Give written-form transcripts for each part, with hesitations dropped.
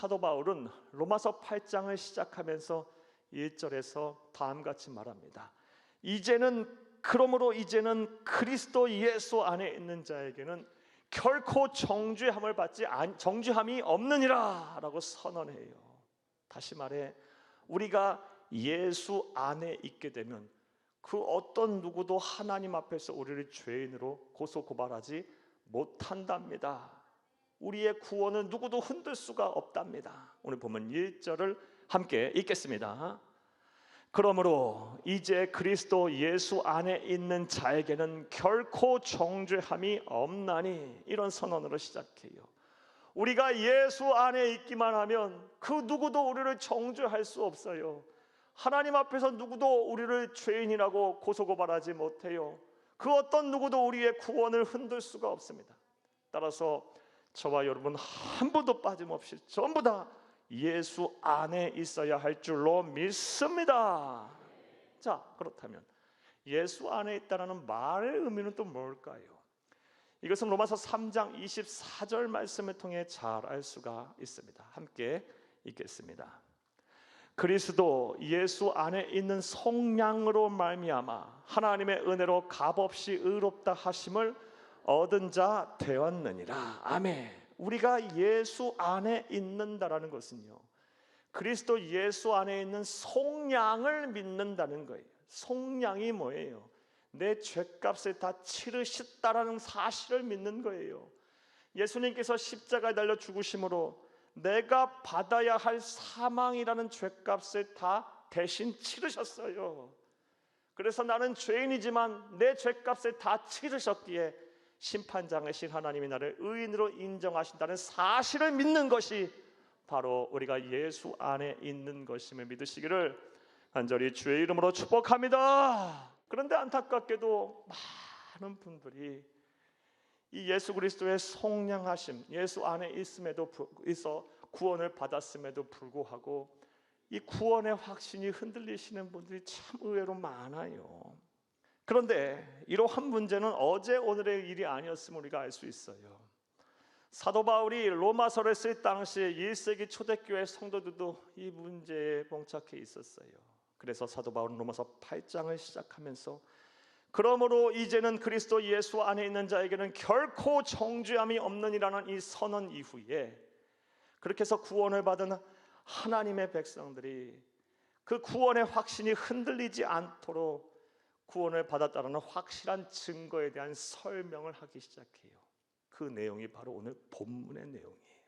사도 바울은 로마서 8장을 시작하면서 1절에서 다음같이 말합니다. 그러므로 이제는 그리스도 예수 안에 있는 자에게는 결코 정죄함이 없느니라 라고 선언해요. 다시 말해, 우리가 예수 안에 있게 되면 그 어떤 누구도 하나님 앞에서 우리를 죄인으로 고소 고발하지 못한답니다. 우리의 구원은 누구도 흔들 수가 없답니다. 오늘 보면 1절을 함께 읽겠습니다. 그러므로 이제 그리스도 예수 안에 있는 자에게는 결코 정죄함이 없나니, 이런 선언으로 시작해요. 우리가 예수 안에 있기만 하면 그 누구도 우리를 정죄할 수 없어요. 하나님 앞에서 누구도 우리를 죄인이라고 고소고발하지 못해요. 그 어떤 누구도 우리의 구원을 흔들 수가 없습니다. 따라서 저와 여러분 한 분도 빠짐없이 전부 다 예수 안에 있어야 할 줄로 믿습니다. 자, 그렇다면 예수 안에 있다는 말의 의미는 또 뭘까요? 이것은 로마서 3장 24절 말씀을 통해 잘 알 수가 있습니다. 함께 읽겠습니다. 그리스도 예수 안에 있는 성량으로 말미암아 하나님의 은혜로 값없이 의롭다 하심을 얻은 자 되었느니라. 아멘. 우리가 예수 안에 있는다라는 것은요, 그리스도 예수 안에 있는 속량을 믿는다는 거예요. 속량이 뭐예요? 내 죄값을 다 치르셨다라는 사실을 믿는 거예요. 예수님께서 십자가에 달려 죽으심으로 내가 받아야 할 사망이라는 죄값을 다 대신 치르셨어요. 그래서 나는 죄인이지만 내 죄값을 다 치르셨기에 심판장이신 하나님이 나를 의인으로 인정하신다는 사실을 믿는 것이 바로 우리가 예수 안에 있는 것임을 믿으시기를 간절히 주의 이름으로 축복합니다. 그런데 안타깝게도 많은 분들이 이 예수 그리스도의 속량하심, 예수 안에 있어 구원을 받았음에도 불구하고 이 구원의 확신이 흔들리시는 분들이 참 의외로 많아요. 그런데 이러한 문제는 어제 오늘의 일이 아니었음을 우리가 알 수 있어요. 사도 바울이 로마서를 쓸 당시에 1세기 초대교회 성도들도 이 문제에 봉착해 있었어요. 그래서 사도 바울은 로마서 8장을 시작하면서 그러므로 이제는 그리스도 예수 안에 있는 자에게는 결코 정죄함이 없느니라는 이 선언 이후에, 그렇게 해서 구원을 받은 하나님의 백성들이 그 구원의 확신이 흔들리지 않도록 구원을 받았다는 확실한 증거에 대한 설명을 하기 시작해요. 그 내용이 바로 오늘 본문의 내용이에요.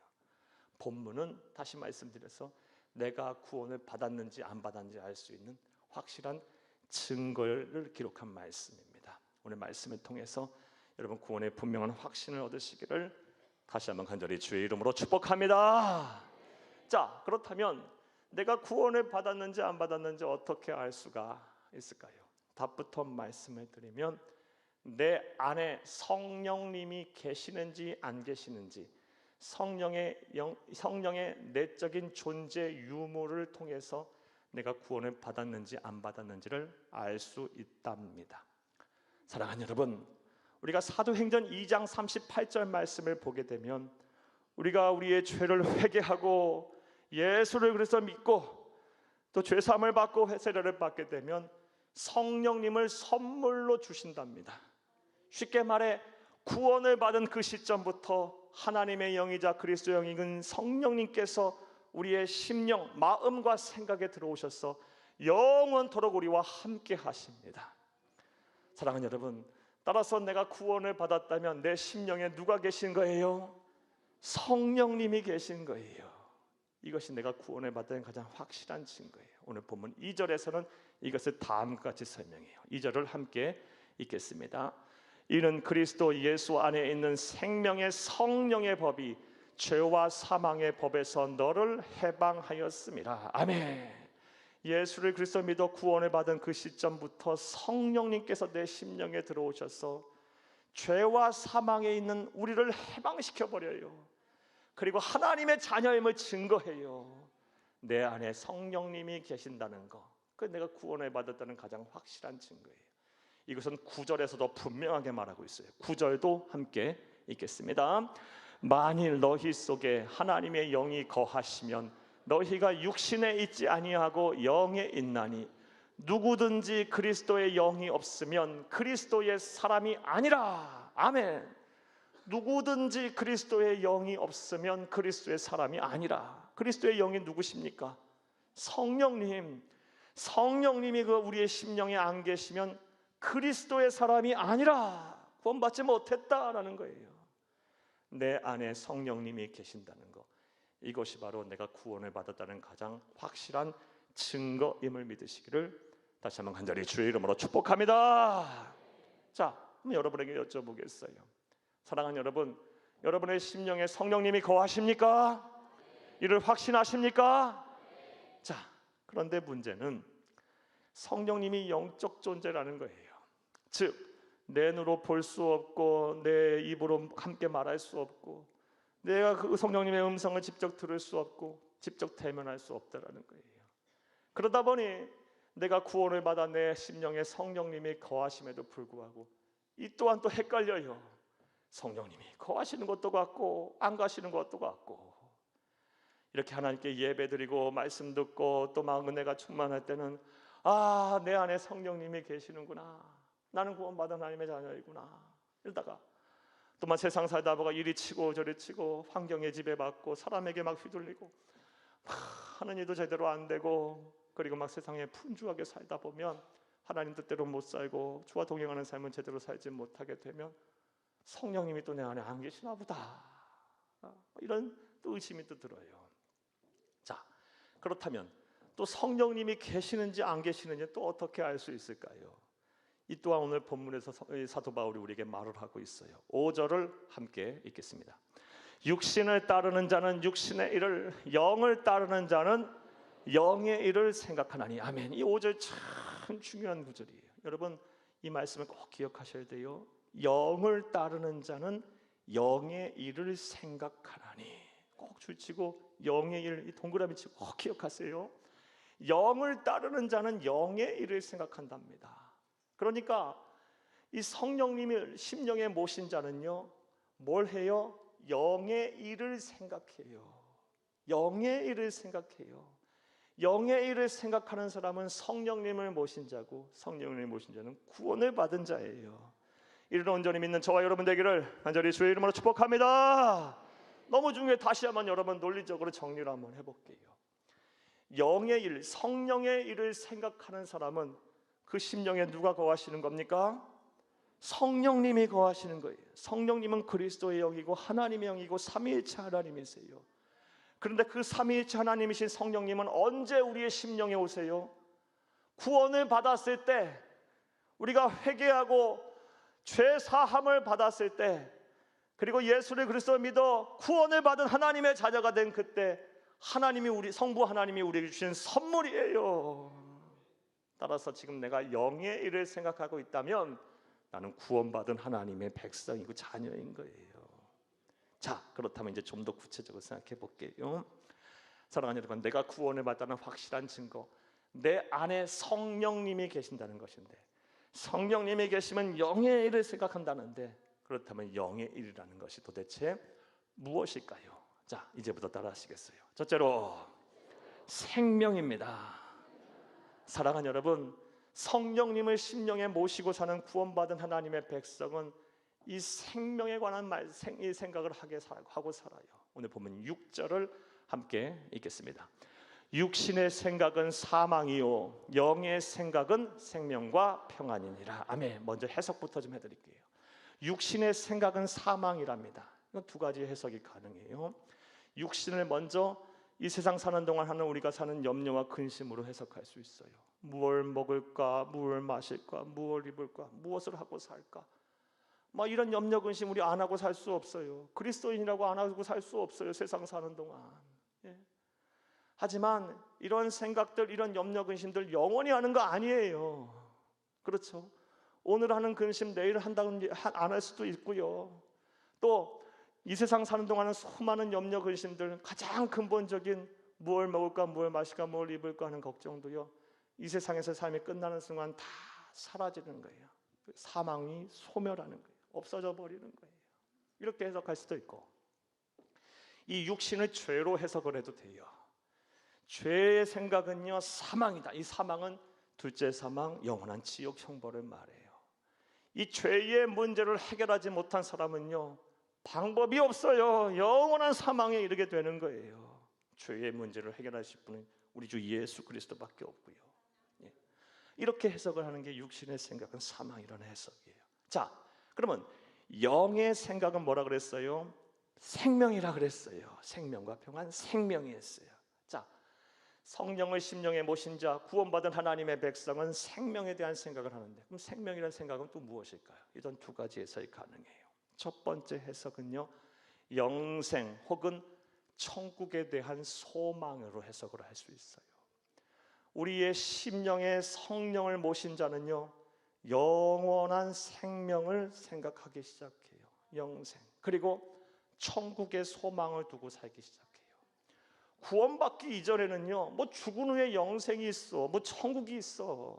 본문은 다시 말씀드려서 내가 구원을 받았는지 안 받았는지 알 수 있는 확실한 증거를 기록한 말씀입니다. 오늘 말씀을 통해서 여러분 구원의 분명한 확신을 얻으시기를 다시 한번 간절히 주의 이름으로 축복합니다. 자, 그렇다면 내가 구원을 받았는지 안 받았는지 어떻게 알 수가 있을까요? 답부터 말씀을 드리면 내 안에 성령님이 계시는지 안 계시는지, 성령의 내적인 존재 유무를 통해서 내가 구원을 받았는지 안 받았는지를 알 수 있답니다. 사랑하는 여러분, 우리가 사도행전 2장 38절 말씀을 보게 되면 우리가 우리의 죄를 회개하고 예수를 그래서 믿고 또 죄사함을 받고 세례를 받게 되면 성령님을 선물로 주신답니다. 쉽게 말해 구원을 받은 그 시점부터 하나님의 영이자 그리스도의 영인 성령님께서 우리의 심령, 마음과 생각에 들어오셔서 영원토록 우리와 함께 하십니다. 사랑하는 여러분, 따라서 내가 구원을 받았다면 내 심령에 누가 계신 거예요? 성령님이 계신 거예요. 이것이 내가 구원을 받은 가장 확실한 증거예요. 오늘 본문 2절에서는 이것을 다음과 같이 설명해요. 2절을 함께 읽겠습니다. 이는 그리스도 예수 안에 있는 생명의 성령의 법이 죄와 사망의 법에서 너를 해방하였음이라. 아멘. 예수를 그리스도 믿어 구원을 받은 그 시점부터 성령님께서 내 심령에 들어오셔서 죄와 사망에 있는 우리를 해방시켜 버려요. 그리고 하나님의 자녀임을 증거해요. 내 안에 성령님이 계신다는 거, 그 내가 구원을 받았다는 가장 확실한 증거예요. 이것은 9절에서도 분명하게 말하고 있어요. 9절도 함께 읽겠습니다. 만일 너희 속에 하나님의 영이 거하시면 너희가 육신에 있지 아니하고 영에 있나니 누구든지 그리스도의 영이 없으면 그리스도의 사람이 아니라. 아멘. 누구든지 그리스도의 영이 없으면 그리스도의 사람이 아니라. 그리스도의 영이 누구십니까? 성령님. 성령님이 그 우리의 심령에 안 계시면 그리스도의 사람이 아니라 구원받지 못했다라는 거예요. 내 안에 성령님이 계신다는 것, 이것이 바로 내가 구원을 받았다는 가장 확실한 증거임을 믿으시기를 다시 한번 간절히 주의 이름으로 축복합니다. 자, 그럼 여러분에게 여쭤보겠어요. 사랑하는 여러분, 여러분의 심령에 성령님이 거하십니까? 이를 확신하십니까? 자, 그런데 문제는 성령님이 영적 존재라는 거예요. 즉 내 눈으로 볼 수 없고 내 입으로 함께 말할 수 없고 내가 그 성령님의 음성을 직접 들을 수 없고 직접 대면할 수 없다라는 거예요. 그러다 보니 내가 구원을 받아 내 심령에 성령님이 거하심에도 불구하고 이 또한 또 헷갈려요. 성령님이 거하시는 것도 같고 안 가시는 것도 같고. 이렇게 하나님께 예배드리고 말씀 듣고 또 막 은혜가 충만할 때는 아, 내 안에 성령님이 계시는구나, 나는 구원받은 하나님의 자녀이구나. 이러다가 또 막 세상 살다 보가 이리 치고 저리 치고 환경에 지배받고 사람에게 막 휘둘리고 하는 일도 제대로 안 되고 그리고 막 세상에 풍주하게 살다 보면 하나님 뜻대로 못 살고 주와 동행하는 삶은 제대로 살지 못하게 되면 성령님이 또 내 안에 안 계시나 보다, 이런 또 의심이 또 들어요. 자, 그렇다면 또 성령님이 계시는지 안 계시는지 또 어떻게 알 수 있을까요? 이 또한 오늘 본문에서 사도 바울이 우리에게 말을 하고 있어요. 5절을 함께 읽겠습니다. 육신을 따르는 자는 육신의 일을, 영을 따르는 자는 영의 일을 생각하나니. 아멘. 이 5절 참 중요한 구절이에요. 여러분 이 말씀을 꼭 기억하셔야 돼요. 영을 따르는 자는 영의 일을 생각하나니. 꼭 줄치고 영의 일, 이 동그라미 치고 꼭 기억하세요. 영을 따르는 자는 영의 일을 생각한답니다. 그러니까 이 성령님을 심령에 모신 자는요, 뭘 해요? 영의 일을 생각해요. 영의 일을 생각해요. 영의 일을 생각하는 사람은 성령님을 모신 자고 성령님을 모신 자는 구원을 받은 자예요. 이를 온전히 믿는 저와 여러분 되기를 간절히 주의 이름으로 축복합니다. 너무 중요해. 다시 한번 여러분 논리적으로 정리를 한번 해볼게요. 영의 일, 성령의 일을 생각하는 사람은 그 심령에 누가 거하시는 겁니까? 성령님이 거하시는 거예요. 성령님은 그리스도의 영이고 하나님의 영이고 삼위일체 하나님이세요. 그런데 그 삼위일체 하나님이신 성령님은 언제 우리의 심령에 오세요? 구원을 받았을 때, 우리가 회개하고 죄 사함을 받았을 때, 그리고 예수를 그리스도를 믿어 구원을 받은 하나님의 자녀가 된 그때 하나님이 우리 성부 하나님이 우리에게 주신 선물이에요. 따라서 지금 내가 영의 일을 생각하고 있다면 나는 구원받은 하나님의 백성이고 자녀인 거예요. 자, 그렇다면 이제 좀 더 구체적으로 생각해 볼게요. 사랑하는 여러분, 내가 구원을 받다는 확실한 증거, 내 안에 성령님이 계신다는 것인데, 성령님이 계시면 영의 일을 생각한다는데, 그렇다면 영의 일이라는 것이 도대체 무엇일까요? 자, 이제부터 따라하시겠어요? 첫째로 생명입니다. 사랑하는 여러분, 성령님을 심령에 모시고 사는 구원받은 하나님의 백성은 이 생명에 관한 이 생각을 하고 살아요. 오늘 보면 6절을 함께 읽겠습니다. 육신의 생각은 사망이요 영의 생각은 생명과 평안이니라. 아멘. 먼저 해석부터 좀 해드릴게요. 육신의 생각은 사망이랍니다. 이건 두 가지 해석이 가능해요. 육신을 먼저 이 세상 사는 동안 하는 우리가 사는 염려와 근심으로 해석할 수 있어요. 무엇을 먹을까, 무엇을 마실까, 무엇을 입을까, 무엇을 하고 살까, 막 이런 염려 근심 우리 안 하고 살 수 없어요. 그리스도인이라고 안 하고 살 수 없어요, 세상 사는 동안. 예. 하지만 이런 생각들, 이런 염려 근심들 영원히 하는 거 아니에요. 그렇죠? 오늘 하는 근심 내일 한다는 안 할 수도 있고요. 또 이 세상 사는 동안은 수많은 염려 근심들, 가장 근본적인 무엇을 먹을까, 무엇을 마실까, 무엇을 입을까 하는 걱정도요, 이 세상에서 삶이 끝나는 순간 다 사라지는 거예요. 사망이 소멸하는 거예요. 없어져 버리는 거예요. 이렇게 해석할 수도 있고, 이 육신을 죄로 해석을 해도 돼요. 죄의 생각은요 사망이다. 이 사망은 둘째 사망, 영원한 지옥 형벌을 말해요. 이 죄의 문제를 해결하지 못한 사람은요 방법이 없어요. 영원한 사망에 이르게 되는 거예요. 죄의 문제를 해결하실 분은 우리 주 예수 그리스도밖에 없고요. 예. 이렇게 해석을 하는 게 육신의 생각은 사망이라는 해석이에요. 자, 그러면 영의 생각은 뭐라 그랬어요? 생명이라 그랬어요. 생명과 평안, 생명이 했어요. 자, 성령을 심령에 모신 자, 구원받은 하나님의 백성은 생명에 대한 생각을 하는데, 그럼 생명이라는 생각은 또 무엇일까요? 이런 두 가지 해석이 가능해요. 첫 번째 해석은요, 영생 혹은 천국에 대한 소망으로 해석을 할 수 있어요. 우리의 심령에 성령을 모신 자는요, 영원한 생명을 생각하기 시작해요. 영생. 그리고 천국의 소망을 두고 살기 시작해요. 구원받기 이전에는요, 뭐 죽은 후에 영생이 있어, 뭐 천국이 있어,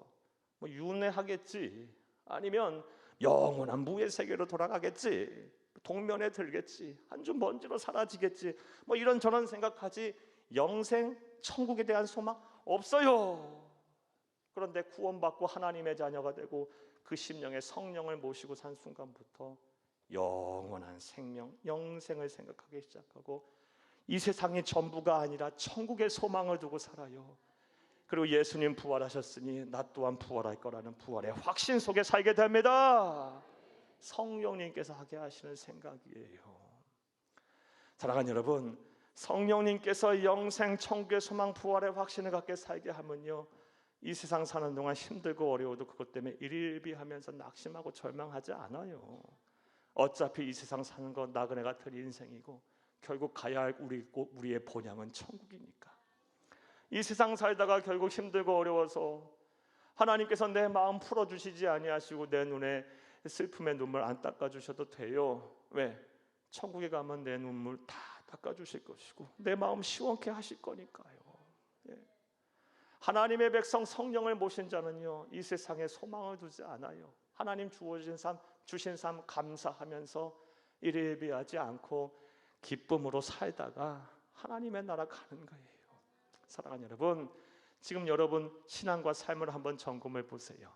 뭐 윤회하겠지, 아니면 영원한 무의 세계로 돌아가겠지, 동면에 들겠지, 한 줌 먼지로 사라지겠지, 뭐 이런저런 생각하지 영생, 천국에 대한 소망 없어요. 그런데 구원받고 하나님의 자녀가 되고 그 심령에 성령을 모시고 산 순간부터 영원한 생명, 영생을 생각하기 시작하고 이 세상이 전부가 아니라 천국의 소망을 두고 살아요. 그리고 예수님 부활하셨으니 나 또한 부활할 거라는 부활의 확신 속에 살게 됩니다. 성령님께서 하게 하시는 생각이에요. 사랑하는 여러분, 성령님께서 영생, 천국의 소망, 부활의 확신을 갖게 살게 하면요, 이 세상 사는 동안 힘들고 어려워도 그것 때문에 일일비하면서 낙심하고 절망하지 않아요. 어차피 이 세상 사는 건 나그네 같은 인생이고 결국 가야 할 우리의 본향은 천국이니까. 이 세상 살다가 결국 힘들고 어려워서 하나님께서 내 마음 풀어주시지 아니하시고 내 눈에 슬픔의 눈물 안 닦아주셔도 돼요. 왜? 천국에 가면 내 눈물 다 닦아주실 것이고 내 마음 시원케 하실 거니까요. 예. 하나님의 백성 성령을 모신 자는요, 이 세상에 소망을 두지 않아요. 하나님 주신 삶 감사하면서 일일비하지 않고 기쁨으로 살다가 하나님의 나라 가는 거예요. 사랑하는 여러분, 지금 여러분 신앙과 삶을 한번 점검해 보세요.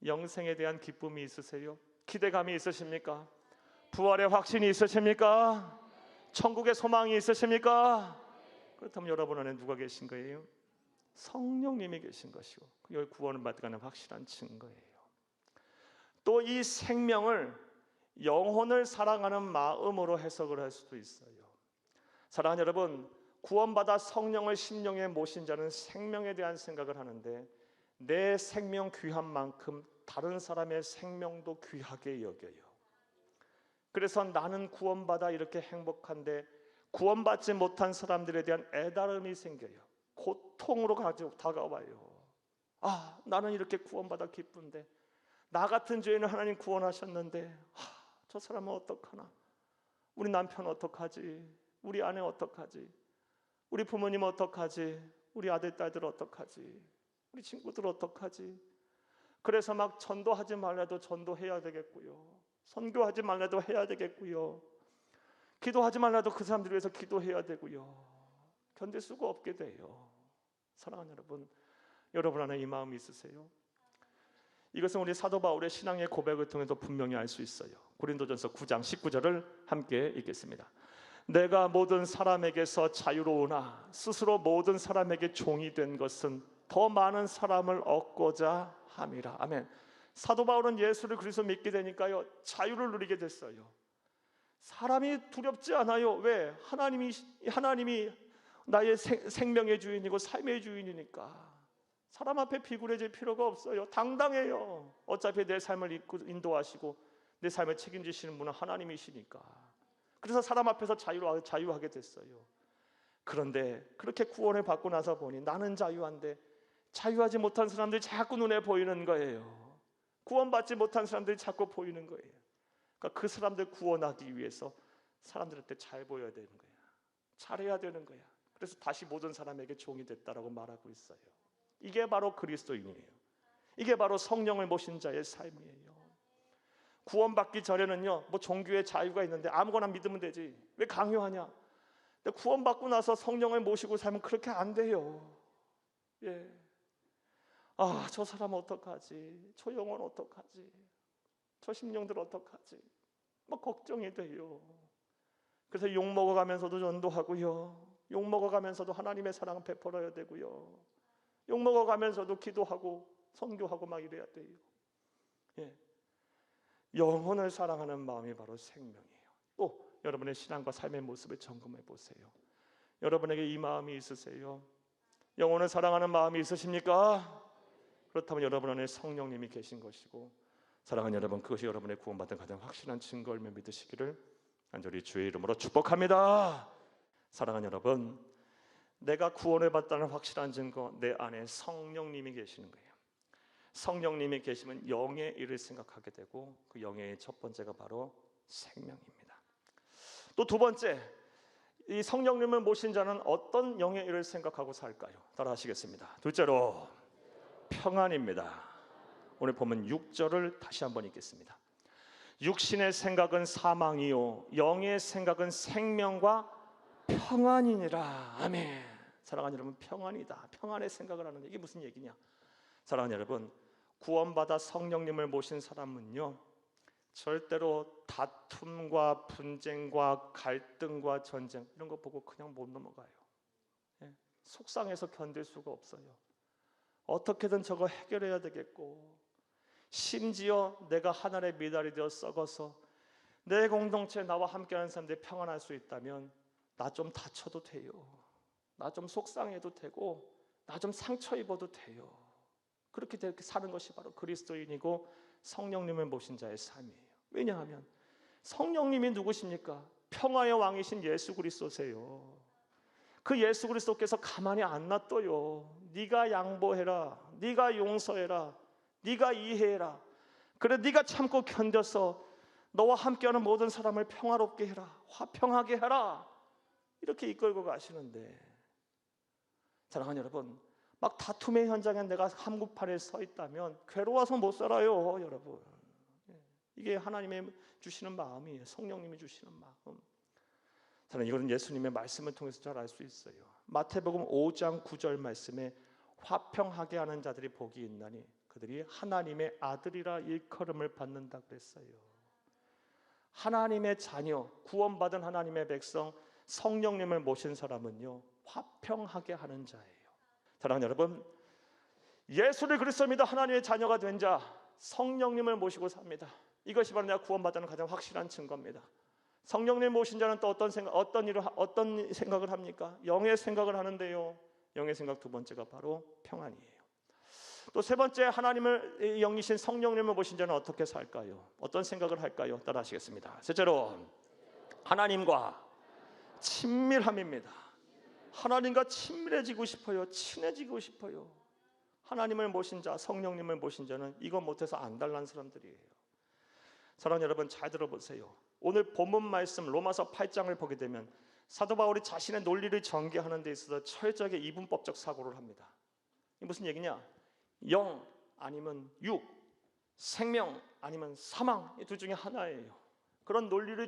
영생에 대한 기쁨이 있으세요? 기대감이 있으십니까? 부활의 확신이 있으십니까? 천국의 소망이 있으십니까? 그렇다면 여러분 안에 누가 계신 거예요? 성령님이 계신 것이고 그의 구원을 받아가는 확실한 증거예요. 또 이 생명을 영혼을 사랑하는 마음으로 해석을 할 수도 있어요. 사랑하는 여러분, 구원받아 성령을 심령에 모신 자는 생명에 대한 생각을 하는데 내 생명 귀한 만큼 다른 사람의 생명도 귀하게 여겨요. 그래서 나는 구원받아 이렇게 행복한데 구원받지 못한 사람들에 대한 애달음이 생겨요. 고통으로 다가와요. 아, 나는 이렇게 구원받아 기쁜데 나 같은 죄인을 하나님 구원하셨는데 저 사람은 어떡하나? 우리 남편 어떡하지? 우리 아내 어떡하지? 우리 부모님 어떡하지? 우리 아들 딸들 어떡하지? 우리 친구들 어떡하지? 그래서 막 전도하지 말라도 전도해야 되겠고요, 선교하지 말라도 해야 되겠고요, 기도하지 말라도 그 사람들 위해서 기도해야 되고요. 견딜 수가 없게 돼요. 사랑하는 여러분, 여러분 안에 이 마음이 있으세요? 이것은 우리 사도 바울의 신앙의 고백을 통해서 분명히 알 수 있어요. 고린도전서 9장 19절을 함께 읽겠습니다. 내가 모든 사람에게서 자유로우나 스스로 모든 사람에게 종이 된 것은 더 많은 사람을 얻고자 함이라. 아멘. 사도 바울은 예수를 그리스도 믿게 되니까요, 자유를 누리게 됐어요. 사람이 두렵지 않아요. 왜? 하나님이 나의 생명의 주인이고 삶의 주인이니까 사람 앞에 비굴해질 필요가 없어요. 당당해요. 어차피 내 삶을 인도하시고 내 삶을 책임지시는 분은 하나님이시니까. 그래서 사람 앞에서 자유하게 됐어요. 그런데 그렇게 구원을 받고 나서 보니 나는 자유한데 자유하지 못한 사람들이 자꾸 눈에 보이는 거예요. 구원받지 못한 사람들이 자꾸 보이는 거예요. 그러니까 그 사람들 구원하기 위해서 사람들한테 잘 보여야 되는 거야. 잘해야 되는 거야. 그래서 다시 모든 사람에게 종이 됐다라고 말하고 있어요. 이게 바로 그리스도인이에요. 이게 바로 성령을 모신 자의 삶이에요. 구원받기 전에는요, 뭐 종교의 자유가 있는데 아무거나 믿으면 되지, 왜 강요하냐? 구원받고 나서 성령을 모시고 살면 그렇게 안 돼요. 예. 저 사람 어떡하지? 저 영혼 어떡하지? 저 심령들 어떡하지? 막 걱정이 돼요. 그래서 욕 먹어가면서도 전도하고요. 욕 먹어가면서도 하나님의 사랑을 베풀어야 되고요. 욕 먹어가면서도 기도하고 선교하고 막 이래야 돼요. 예. 영혼을 사랑하는 마음이 바로 생명이에요. 또 여러분의 신앙과 삶의 모습을 점검해 보세요. 여러분에게 이 마음이 있으세요? 영혼을 사랑하는 마음이 있으십니까? 그렇다면 여러분 안에 성령님이 계신 것이고, 사랑하는 여러분, 그것이 여러분의 구원받은 가장 확실한 증거를 믿으시기를 간절히 주의 이름으로 축복합니다. 사랑하는 여러분, 내가 구원을 받다는 확실한 증거, 내 안에 성령님이 계시는 거예요. 성령님이 계시면 영의 일을 생각하게 되고, 그 영의 첫 번째가 바로 생명입니다. 또 두 번째, 이 성령님을 모신 자는 어떤 영의 일을 생각하고 살까요? 따라 하시겠습니다. 둘째로 평안입니다. 오늘 보면 6절을 다시 한번 읽겠습니다. 육신의 생각은 사망이요 영의 생각은 생명과 평안이니라. 아멘. 사랑하는 여러분, 평안이다. 평안의 생각을 하는, 이게 무슨 얘기냐? 사랑하는 여러분, 구원받아 성령님을 모신 사람은요, 절대로 다툼과 분쟁과 갈등과 전쟁 이런 거 보고 그냥 못 넘어가요. 예? 속상해서 견딜 수가 없어요. 어떻게든 저거 해결해야 되겠고, 심지어 내가 하늘의 미달이 되어 썩어서 내 공동체 나와 함께하는 사람들이 평안할 수 있다면 나 좀 다쳐도 돼요. 나 좀 속상해도 되고, 나 좀 상처 입어도 돼요. 그렇게 사는 것이 바로 그리스도인이고 성령님을 모신 자의 삶이에요. 왜냐하면 성령님이 누구십니까? 평화의 왕이신 예수 그리스도세요. 그 예수 그리스도께서 가만히 안 놔둬요. 네가 양보해라, 네가 용서해라, 네가 이해해라, 그래 네가 참고 견뎌서 너와 함께하는 모든 사람을 평화롭게 해라, 화평하게 해라, 이렇게 이끌고 가시는데, 사랑하는 여러분, 막 다툼의 현장에 내가 한구판에 서 있다면 괴로워서 못 살아요, 여러분. 이게 하나님의 주시는 마음이에요. 성령님이 주시는 마음. 저는 이거는 예수님의 말씀을 통해서 잘 알 수 있어요. 마태복음 5장 9절 말씀에 화평하게 하는 자들이 복이 있나니 그들이 하나님의 아들이라 일컬음을 받는다 그랬어요. 하나님의 자녀, 구원받은 하나님의 백성, 성령님을 모신 사람은요, 화평하게 하는 자예요. 사랑하는 여러분, 예수를 그리스도 믿어 하나님의 자녀가 된 자, 성령님을 모시고 삽니다. 이것이 바로 내가 구원받는 가장 확실한 증거입니다. 성령님 모신 자는 또 어떤 생각을 합니까? 영의 생각을 하는데요, 영의 생각 두 번째가 바로 평안이에요. 또 세 번째, 하나님을 영이신 성령님을 모신 자는 어떻게 살까요? 어떤 생각을 할까요? 따라 하시겠습니다. 셋째로 하나님과 친밀함입니다. 하나님과 친밀해지고 싶어요. 친해지고 싶어요. 하나님을 모신 자, 성령님을 모신 자는 이거 못해서 안달난 사람들이에요. 사랑하는 여러분, 잘 들어보세요. 오늘 본문 말씀 로마서 8장을 보게 되면 사도 바울이 자신의 논리를 전개하는 데 있어서 철저하게 이분법적 사고를 합니다. 이게 무슨 얘기냐? 영 아니면 육, 생명 아니면 사망, 이 둘 중에 하나예요. 그런 논리로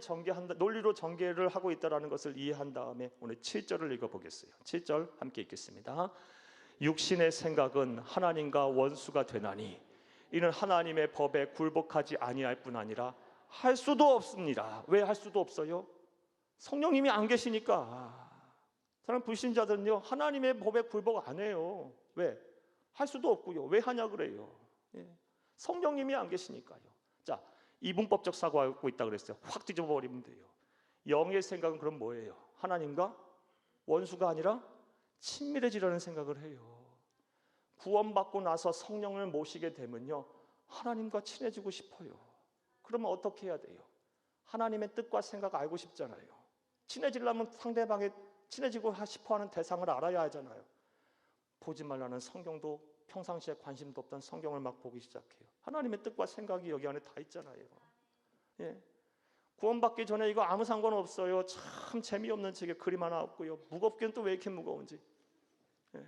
전개를 하고 있다는 것을 이해한 다음에 오늘 7절을 읽어보겠어요. 7절 함께 읽겠습니다. 육신의 생각은 하나님과 원수가 되나니 이는 하나님의 법에 굴복하지 아니할 뿐 아니라 할 수도 없습니다. 왜 할 수도 없어요? 성령님이 안 계시니까. 사람 불신자들은요, 하나님의 법에 굴복 안 해요. 왜? 할 수도 없고요. 왜 하냐 그래요. 성령님이 안 계시니까요. 자, 이분법적 사고하고 있다 그랬어요. 확 뒤집어버리면 돼요. 영의 생각은 그럼 뭐예요? 하나님과 원수가 아니라 친밀해지려는 생각을 해요. 구원받고 나서 성령을 모시게 되면요, 하나님과 친해지고 싶어요. 그러면 어떻게 해야 돼요? 하나님의 뜻과 생각 알고 싶잖아요. 친해지려면 상대방의 친해지고 싶어하는 대상을 알아야 하잖아요. 보지 말라는 성경도 평상시에 관심도 없던 성경을 막 보기 시작해요. 하나님의 뜻과 생각이 여기 안에 다 있잖아요. 예. 구원받기 전에 이거 아무 상관없어요. 참 재미없는 책에 그림 하나 없고요. 무겁기는 또 왜 이렇게 무거운지. 예.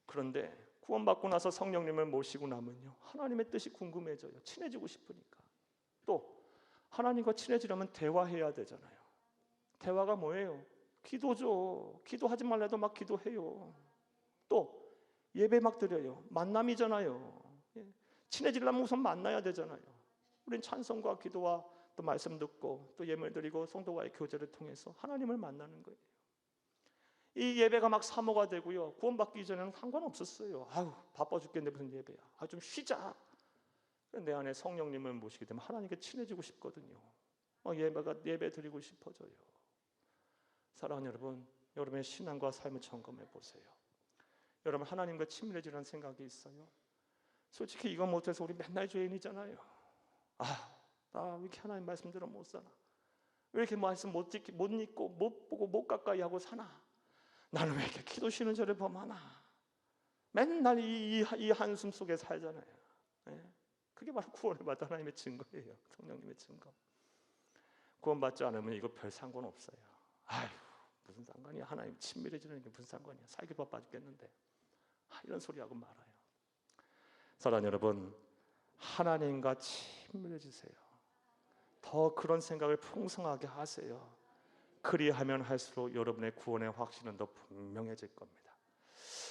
그런데 구원받고 나서 성령님을 모시고 나면요, 하나님의 뜻이 궁금해져요. 친해지고 싶으니까. 또 하나님과 친해지려면 대화해야 되잖아요. 대화가 뭐예요? 기도죠. 기도하지 말래도 막 기도해요. 또 예배 막 드려요. 만남이잖아요. 예. 친해지려면 우선 만나야 되잖아요. 우린 찬송과 기도와 또 말씀 듣고 또 예물 드리고 성도와의 교제를 통해서 하나님을 만나는 거예요. 이 예배가 막 사모가 되고요. 구원받기 이전에는 상관없었어요. 아유 바빠 죽겠는데 무슨 예배야. 아 좀 쉬자. 내 안에 성령님을 모시게 되면 하나님께 친해지고 싶거든요. 예배 드리고 싶어져요. 사랑하는 여러분, 여러분의 신앙과 삶을 점검해 보세요. 여러분 하나님과 친밀해지라는 생각이 있어요? 솔직히 이거 못해서 우리 맨날 죄인이잖아요. 나 왜 이렇게 하나님 말씀대로 못 사나? 왜 이렇게 말씀 못 읽고 못 보고 못 가까이 하고 사나? 나는 왜 이렇게 기도 쉬는 절을 범하나? 맨날 이 한숨 속에 살잖아요. 네? 그게 바로 구원을 받은 하나님의 증거예요. 성령님의 증거. 구원받지 않으면 이거 별 상관없어요. 아휴 무슨 상관이야. 하나님 친밀해지는 게 무슨 상관이야. 살기 바빠 죽겠는데. 이런 소리하고 말아요. 사랑하는 여러분, 하나님과 친밀해지세요. 더 그런 생각을 풍성하게 하세요. 그리하면 할수록 여러분의 구원의 확신은 더 분명해질 겁니다.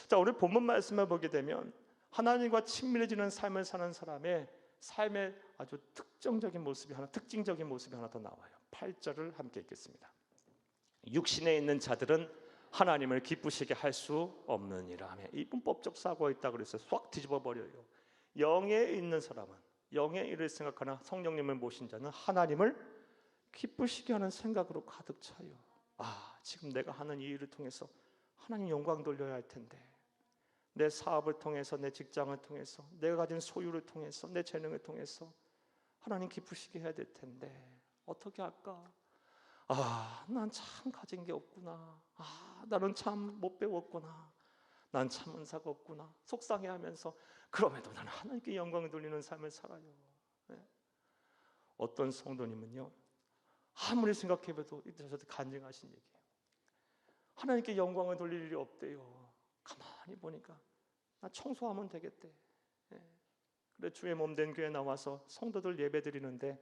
자, 오늘 본문 말씀을 보게 되면 하나님과 친밀해지는 삶을 사는 사람의 삶의 아주 특징적인 모습이 하나 더 나와요. 8절을 함께 읽겠습니다. 육신에 있는 자들은 하나님을 기쁘시게 할 수 없느니라 하며, 이 문법적 사고가 있다 그래서 확 뒤집어 버려요. 영에 있는 사람은, 영의 일을 생각하나 성령님을 모신 자는 하나님을 기쁘시게 하는 생각으로 가득 차요. 지금 내가 하는 이 일을 통해서 하나님 영광 돌려야 할 텐데, 내 사업을 통해서, 내 직장을 통해서, 내가 가진 소유를 통해서, 내 재능을 통해서 하나님 기쁘시게 해야 될 텐데 어떻게 할까? 난 참 가진 게 없구나. 나는 참 못 배웠구나. 난 참 은사가 없구나. 속상해하면서 그럼에도 나는 하나님께 영광을 돌리는 삶을 살아요. 네. 어떤 성도님은요, 아무리 생각해봐도 저한테 간증하신 얘기예요. 하나님께 영광을 돌릴 일이 없대요. 가만히 보니까 나 청소하면 되겠대. 그래 주의 몸된 교회 나와서 성도들 예배 드리는데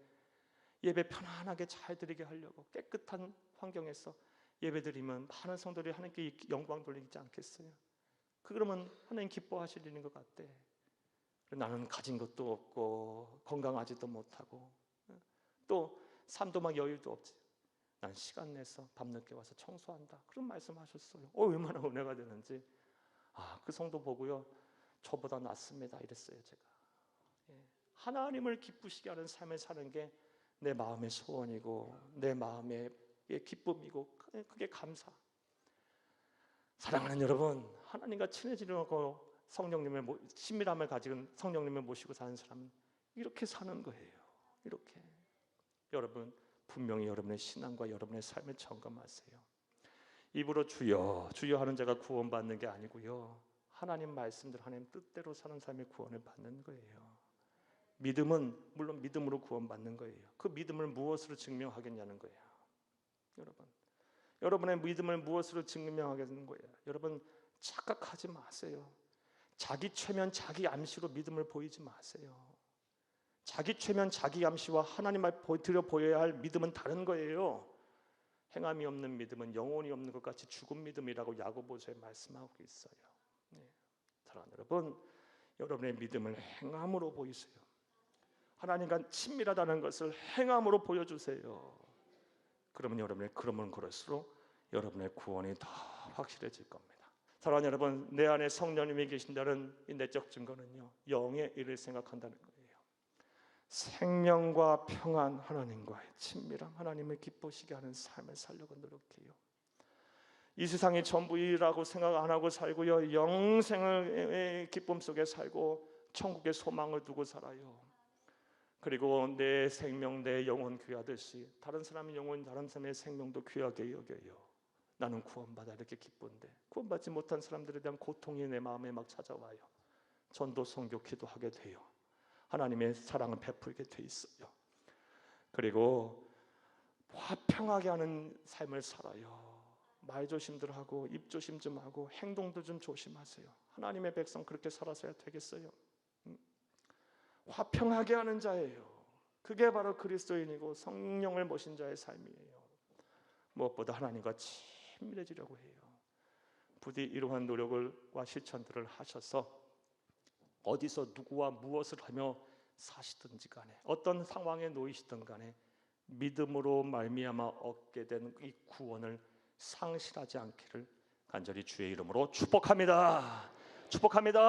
예배 편안하게 잘 드리게 하려고 깨끗한 환경에서 예배 드리면 많은 성도들이 하나님께 영광 돌리지 않겠어요? 그러면 하나님 기뻐하실 일인 것 같대. 나는 가진 것도 없고 건강하지도 못하고 또 삶도 막 여유도 없지. 난 시간 내서 밤늦게 와서 청소한다. 그런 말씀하셨어요. 얼마나 은혜가 되는지. 그 성도 보고요, 저보다 낫습니다 이랬어요. 제가 하나님을 기쁘시게 하는 삶을 사는 게 내 마음의 소원이고 내 마음의 기쁨이고 그게 감사. 사랑하는 여러분, 하나님과 친해지려고 성령님의 친밀함을 가진 성령님을 모시고 사는 사람은 이렇게 사는 거예요. 이렇게. 여러분 분명히 여러분의 신앙과 여러분의 삶을 점검하세요. 입으로 주여 주여 하는 자가 구원받는 게 아니고요, 하나님 말씀대로 하나님 뜻대로 사는 삶의 구원을 받는 거예요. 믿음은 물론 믿음으로 구원받는 거예요. 그 믿음을 무엇으로 증명하겠냐는 거예요. 여러분의 믿음을 무엇으로 증명하겠는 거예요. 여러분 착각하지 마세요. 자기 최면 자기 암시로 믿음을 보이지 마세요. 자기 최면 자기 암시와 하나님 앞에 들여 보여야 할 믿음은 다른 거예요. 행함이 없는 믿음은 영혼이 없는 것 같이 죽은 믿음이라고 야고보서에 말씀하고 있어요. 사랑하는 여러분, 여러분의 믿음을 행함으로 보이세요. 하나님과 친밀하다는 것을 행함으로 보여주세요. 그러면 여러분의 그러면 그럴수록 여러분의 구원이 더 확실해질 겁니다. 사랑하는 여러분, 내 안에 성령님이 계신다는 이 내적 증거는요, 영의 일을 생각한다는 거예요. 생명과 평안, 하나님과의 친밀함, 하나님을 기쁘시게 하는 삶을 살려고 노력해요. 이 세상이 전부이라고 생각 안 하고 살고요, 영생의 기쁨 속에 살고 천국의 소망을 두고 살아요. 그리고 내 생명, 내 영혼 귀하듯이 다른 사람의 영혼, 다른 사람의 생명도 귀하게 여겨요. 나는 구원받아 이렇게 기쁜데 구원받지 못한 사람들에 대한 고통이 내 마음에 막 찾아와요. 전도, 선교, 기도하게 돼요. 하나님의 사랑을 베풀게 돼 있어요. 그리고 화평하게 하는 삶을 살아요. 말 조심들 하고 입 조심 좀 하고 행동도 좀 조심하세요. 하나님의 백성 그렇게 살아서야 되겠어요? 화평하게 하는 자예요. 그게 바로 그리스도인이고 성령을 모신 자의 삶이에요. 무엇보다 하나님과 친밀해지려고 해요. 부디 이러한 노력과 실천들을 하셔서 어디서 누구와 무엇을 하며 사시든지 간에 어떤 상황에 놓이시든 간에 믿음으로 말미암아 얻게 된 이 구원을 상실하지 않기를 간절히 주의 이름으로 축복합니다. 축복합니다.